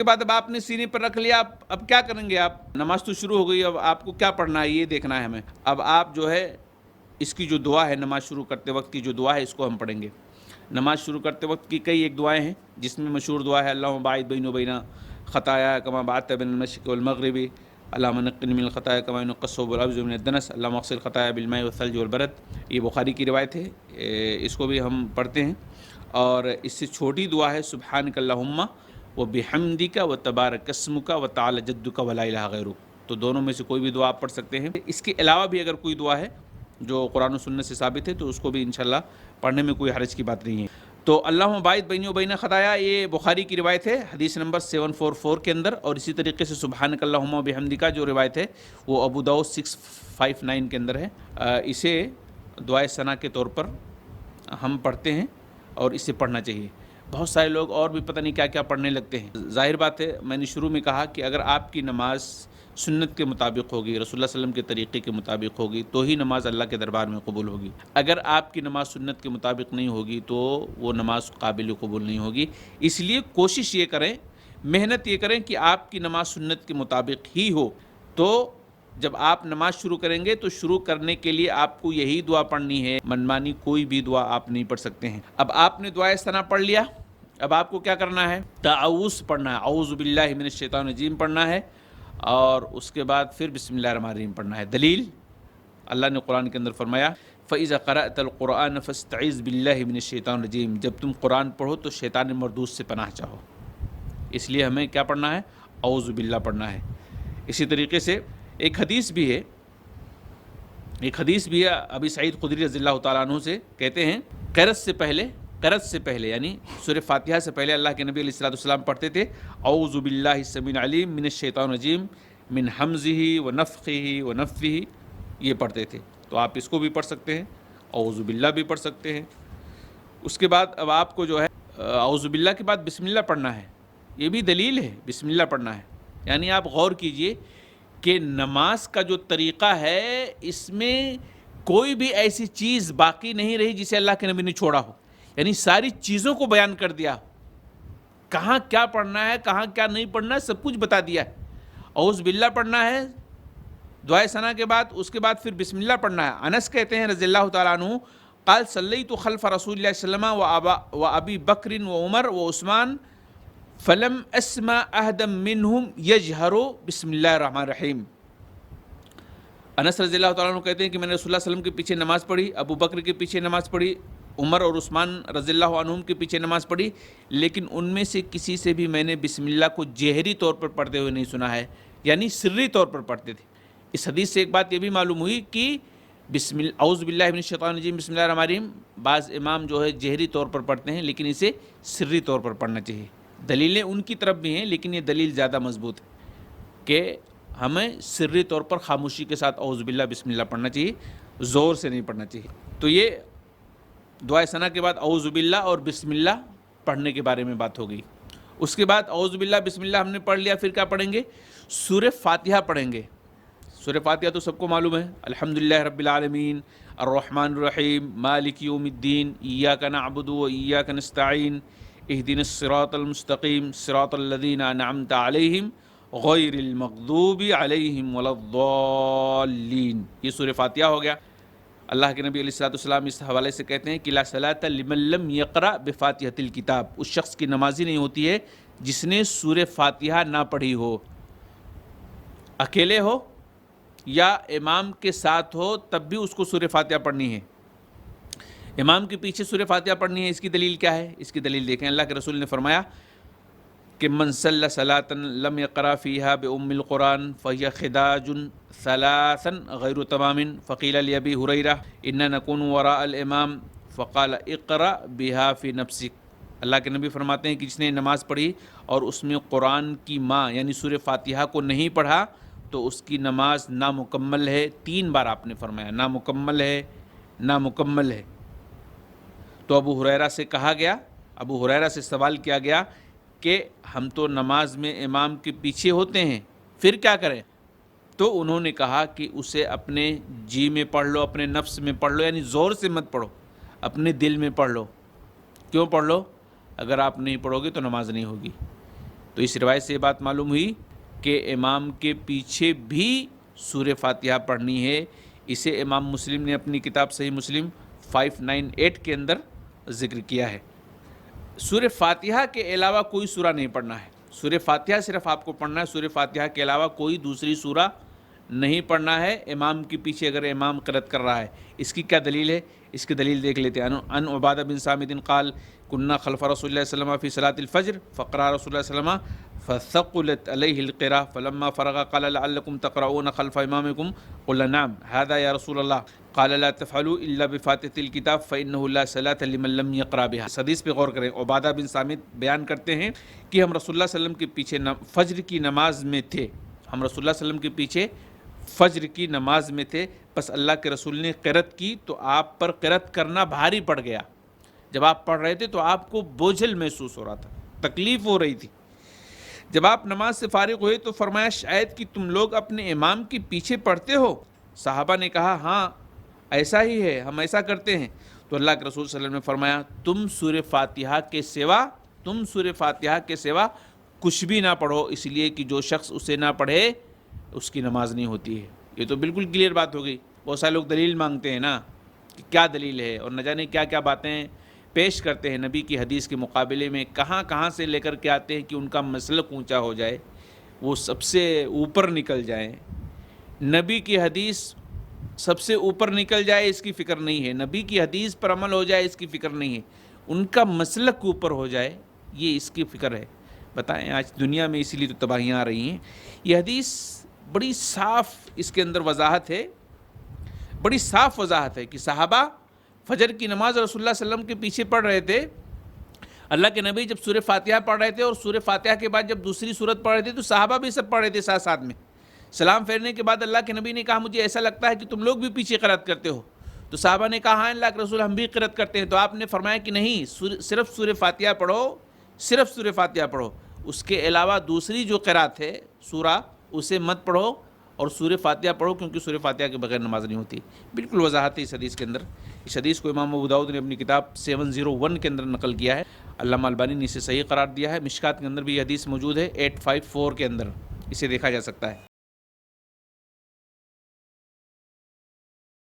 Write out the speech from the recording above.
کے بعد اب آپ نے سینے پر رکھ لیا، اب کیا کریں گے آپ؟ نماز تو شروع ہو گئی، اب آپ کو کیا پڑھنا ہے یہ دیکھنا ہے ہمیں۔ اب آپ جو ہے اس کی جو دعا ہے، نماز شروع کرتے وقت کی جو دعا ہے، اس کو ہم پڑھیں گے۔ نماز شروع کرتے وقت کی کئی ایک دعائیں ہیں، جس میں مشہور دعا ہے اللہم باعث بینی و بینا خطایا کما بعدت بین المشرق والمغرب، اللہم نقنی من الخطایا کما ینقی الثوب الابیض من الدنس، اللہم اغسل خطایا بالماء والثلج والبرد۔ یہ بخاری کی روایت ہے، اس کو بھی ہم پڑھتے ہیں۔ اور اس سے چھوٹی دعا ہے سبحانک اللہم وبحمدک وتبارک اسمک وتعالی جدک ولا الہ غیرک۔ تو دونوں میں سے کوئی بھی دعا آپ پڑھ سکتے ہیں۔ اس کے علاوہ بھی اگر کوئی دعا ہے جو قرآن و سنت سے ثابت ہے تو اس کو بھی انشاءاللہ پڑھنے میں کوئی حرج کی بات نہیں ہے۔ تو اللہم باعث بینی و بین خطایا، یہ بخاری کی روایت ہے حدیث نمبر 744 کے اندر، اور اسی طریقے سے سبحانک اللہم و بحمدک جو روایت ہے وہ ابو داؤد 659 کے اندر ہے۔ اسے دعائے ثنا کے طور پر ہم پڑھتے ہیں اور اسے پڑھنا چاہیے۔ بہت سارے لوگ اور بھی پتہ نہیں کیا کیا پڑھنے لگتے ہیں۔ ظاہر بات ہے، میں نے شروع میں کہا کہ اگر آپ کی نماز سنت کے مطابق ہوگی، رسول اللہ صلی اللہ علیہ وسلم کے طریقے کے مطابق ہوگی، تو ہی نماز اللہ کے دربار میں قبول ہوگی۔ اگر آپ کی نماز سنت کے مطابق نہیں ہوگی تو وہ نماز قابل قبول نہیں ہوگی۔ اس لیے کوشش یہ کریں، محنت یہ کریں کہ آپ کی نماز سنت کے مطابق ہی ہو۔ تو جب آپ نماز شروع کریں گے تو شروع کرنے کے لیے آپ کو یہی دعا پڑھنی ہے، منمانی کوئی بھی دعا آپ نہیں پڑھ سکتے ہیں۔ اب آپ نے دعائے ثنا پڑھ لیا، اب آپ کو کیا کرنا ہے؟ تعوذ پڑھنا ہے، اعوذ باللہ من الشیطان الرجیم پڑھنا ہے، اور اس کے بعد پھر بسم اللہ الرحمن الرحیم پڑھنا ہے۔ دلیل اللہ نے قرآن کے اندر فرمایا فَإِذَا قَرَأْتَ الْقُرْآنَ فَاسْتَعِذْ بِاللَّهِ مِنَ الشَّيْطَانِ الرَّجِيمِ، جب تم قرآن پڑھو تو شیطان مردود سے پناہ چاہو۔ اس لیے ہمیں کیا پڑھنا ہے؟ اعوذ باللہ پڑھنا ہے۔ اسی طریقے سے ایک حدیث بھی ہے، ابی سعید خدری رضی اللہ تعالیٰ عنہ سے کہتے ہیں قرأت سے پہلے یعنی سورہ فاتحہ سے پہلے اللہ کے نبی علیہ الصلوۃ والسلام پڑھتے تھے اعوذ باللہ السمیع العلیم من الشیطان الرجیم من حمزہ ونفخہ ونفثہ، یہ پڑھتے تھے۔ تو آپ اس کو بھی پڑھ سکتے ہیں، اعوذ باللہ بھی پڑھ سکتے ہیں۔ اس کے بعد اب آپ کو جو ہے اعوذ باللہ کے بعد بسم اللہ پڑھنا ہے۔ یہ بھی دلیل ہے، بسم اللہ پڑھنا ہے۔ یعنی آپ غور کیجئے کہ نماز کا جو طریقہ ہے اس میں کوئی بھی ایسی چیز باقی نہیں رہی جسے اللہ کے نبی نے چھوڑا ہو، یعنی ساری چیزوں کو بیان کر دیا، کہاں کیا پڑھنا ہے، کہاں کیا نہیں پڑھنا ہے، سب کچھ بتا دیا ہے۔ اعوذ باللہ پڑھنا ہے دعائے ثنا کے بعد، اس کے بعد پھر بسم اللہ پڑھنا ہے۔ انس کہتے ہیں رضی اللہ تعالیٰ عنہ قال صلیت خلف رسول اللہ صلی اللہ علیہ وسلم و ابی بکر و عمر و عثمان فلم اسمع احدا منہم یجہر بسم اللہ الرحمن الرحیم۔ انس رضی اللہ تعالیٰ عنہ کہتے ہیں کہ میں نے رسول اللہ صلی اللہ علیہ وسلم کے پیچھے نماز پڑھی، ابو بکر کے پیچھے نماز پڑھی، عمر اور عثمان رضی اللہ عنہم کے پیچھے نماز پڑھی، لیکن ان میں سے کسی سے بھی میں نے بسم اللہ کو جہری طور پر پڑھتے ہوئے نہیں سنا ہے، یعنی سری طور پر پڑھتے تھے۔ اس حدیث سے ایک بات یہ بھی معلوم ہوئی کہ اعوذ باللہ من الشیطان الرجیم بسم اللہ الرحمن الرحیم بعض امام جو ہے جہری طور پر پڑھتے ہیں، لیکن اسے سری طور پر پڑھنا چاہیے۔ دلیلیں ان کی طرف بھی ہیں، لیکن یہ دلیل زیادہ مضبوط ہے کہ ہمیں سری طور پر خاموشی کے ساتھ اعوذ باللہ بسم اللہ پڑھنا چاہیے، زور سے نہیں پڑھنا چاہیے۔ تو یہ دعائے ثنا کے بعد اعوذ باللہ اور بسم اللہ پڑھنے کے بارے میں بات ہو گئی۔ اس کے بعد اعوذ باللہ بسم اللہ ہم نے پڑھ لیا، پھر کیا پڑھیں گے؟ سورہ فاتحہ پڑھیں گے۔ سورہ فاتحہ تو سب کو معلوم ہے، الحمدللہ رب العالمین الرحمن الرحیم مالک یوم الدین ایاک نعبد و ایاک نستعین اہدنا الصراط المستقیم صراط الذین انعمت علیہم غیر المغضوب علیہم ولا الضالین۔ یہ سورہ فاتحہ ہو گیا۔ اللہ کے نبی علیہ الصلوۃ والسلام اس حوالے سے کہتے ہیں کہ لا صلاۃ لمن لم یقرأ بفاتحۃ الکتاب، اس شخص کی نماز ہی نہیں ہوتی ہے جس نے سورہ فاتحہ نہ پڑھی ہو، اکیلے ہو یا امام کے ساتھ ہو تب بھی اس کو سورہ فاتحہ پڑھنی ہے۔ امام کے پیچھے سورہ فاتحہ پڑھنی ہے، اس کی دلیل کیا ہے؟ اس کی دلیل دیکھیں، اللہ کے رسول نے فرمایا کہ من صلی صلاۃ لم یقرأ فیہا بأم القرآن فہی خداج ثلاثا غیر تمام فقیل لأبی ہریرہ انا نکون وراء الامام فقال اقرأ بہا فی نفسک۔ اللہ کے نبی فرماتے ہیں کہ جس نے نماز پڑھی اور اس میں قرآن کی ماں یعنی سورہ فاتحہ کو نہیں پڑھا تو اس کی نماز نامکمل ہے۔ 3 بار آپ نے فرمایا نامکمل ہے، نامکمل ہے۔ تو ابو ہریرہ سے کہا گیا، ابو ہریرہ سے سوال کیا گیا کہ ہم تو نماز میں امام کے پیچھے ہوتے ہیں، پھر کیا کریں؟ تو انہوں نے کہا کہ اسے اپنے جی میں پڑھ لو، اپنے نفس میں پڑھ لو، یعنی زور سے مت پڑھو، اپنے دل میں پڑھ لو۔ کیوں پڑھ لو؟ اگر آپ نہیں پڑھو گے تو نماز نہیں ہوگی۔ تو اس روایت سے یہ بات معلوم ہوئی کہ امام کے پیچھے بھی سورہ فاتحہ پڑھنی ہے۔ اسے امام مسلم نے اپنی کتاب صحیح مسلم 598 کے اندر ذکر کیا ہے۔ سورہ فاتحہ کے علاوہ کوئی سورہ نہیں پڑھنا ہے، سورہ فاتحہ صرف آپ کو پڑھنا ہے، سورہ فاتحہ کے علاوہ کوئی دوسری سورہ نہیں پڑھنا ہے امام کے پیچھے اگر امام قرأت کر رہا ہے۔ اس کی کیا دلیل ہے؟ اس کی دلیل دیکھ لیتے ہیں۔ ان عبادہ بن صامت قال كنا خلف رسول الله صلى الله عليه وسلم في صلاة الفجر فقرأ رسول الله صلى الله عليه وسلم فثقلت عليه القراءة فلما فرغ قال لعلكم تقرؤون خلف إمامكم قلنا نعم هذا يا رسول الله قال لا تفعلوا إلا بفاتحة الكتاب فإنه لا صلاة لمن لم يقرأ بها۔ اس حدیث پہ غور کریں۔ عبادہ بن صامت بیان کرتے ہیں کہ ہم رسول اللہ صلی اللہ علیہ وسلم کے پیچھے فجر کی نماز میں تھے، ہم رسول اللہ صلی اللہ علیہ وسلم کے پیچھے فجر کی نماز میں تھے، بس اللہ کے رسول نے قرأت کی تو آپ پر قرأت کرنا بھاری پڑ گیا۔ جب آپ پڑھ رہے تھے تو آپ کو بوجھل محسوس ہو رہا تھا، تکلیف ہو رہی تھی۔ جب آپ نماز سے فارغ ہوئے تو فرمایا شاید کہ تم لوگ اپنے امام کے پیچھے پڑھتے ہو؟ صحابہ نے کہا ہاں ایسا ہی ہے، ہم ایسا کرتے ہیں۔ تو اللہ کے رسول صلی اللہ علیہ وسلم نے فرمایا تم سورہ فاتحہ کے سوا کچھ بھی نہ پڑھو، اس لیے کہ جو شخص اسے نہ پڑھے اس کی نماز نہیں ہوتی ہے۔ یہ تو بالکل کلیئر بات ہو گئی۔ بہت سارے لوگ دلیل مانگتے ہیں نا کہ کیا دلیل ہے، اور نہ جانے کیا کیا باتیں پیش کرتے ہیں نبی کی حدیث کے مقابلے میں، کہاں سے لے کر کے آتے ہیں کہ ان کا مسلک اونچا ہو جائے، وہ سب سے اوپر نکل جائیں۔ نبی کی حدیث سب سے اوپر نکل جائے اس کی فکر نہیں ہے، نبی کی حدیث پر عمل ہو جائے اس کی فکر نہیں ہے، ان کا مسلک اوپر ہو جائے یہ اس کی فکر ہے۔ بتائیں آج دنیا میں اسی لیے تو تباہیاں آ رہی ہیں۔ یہ حدیث بڑی صاف اس کے اندر وضاحت ہے، بڑی صاف وضاحت ہے کہ صحابہ فجر کی نماز رسول اللہ صلی اللہ علیہ وسلم کے پیچھے پڑھ رہے تھے۔ اللہ کے نبی جب سورہ فاتحہ پڑھ رہے تھے اور سورہ فاتحہ کے بعد جب دوسری سورت پڑھ رہے تھے تو صحابہ بھی سب پڑھ رہے تھے ساتھ ساتھ میں۔ سلام پھیرنے کے بعد اللہ کے نبی نے کہا مجھے ایسا لگتا ہے کہ تم لوگ بھی پیچھے قرأت کرتے ہو۔ تو صحابہ نے کہا ہاں اللہ کے رسول ہم بھی قرأت کرتے ہیں۔ تو آپ نے فرمایا کہ نہیں، صرف سورہ فاتحہ پڑھو، صرف سورہ فاتحہ پڑھو، اس کے علاوہ دوسری جو قرأت ہے سورہ اسے مت پڑھو، اور سورہ فاتحہ پڑھو کیونکہ سورہ فاتحہ کے بغیر نماز نہیں ہوتی۔ بالکل وضاحت ہے اس حدیث کے اندر۔ اس حدیث کو امام ابو داؤد نے اپنی کتاب 701 کے اندر نقل کیا ہے، علامہ البانی نے اسے صحیح قرار دیا ہے۔ مشکات کے اندر بھی یہ حدیث موجود ہے 854 کے اندر، اسے دیکھا جا سکتا ہے۔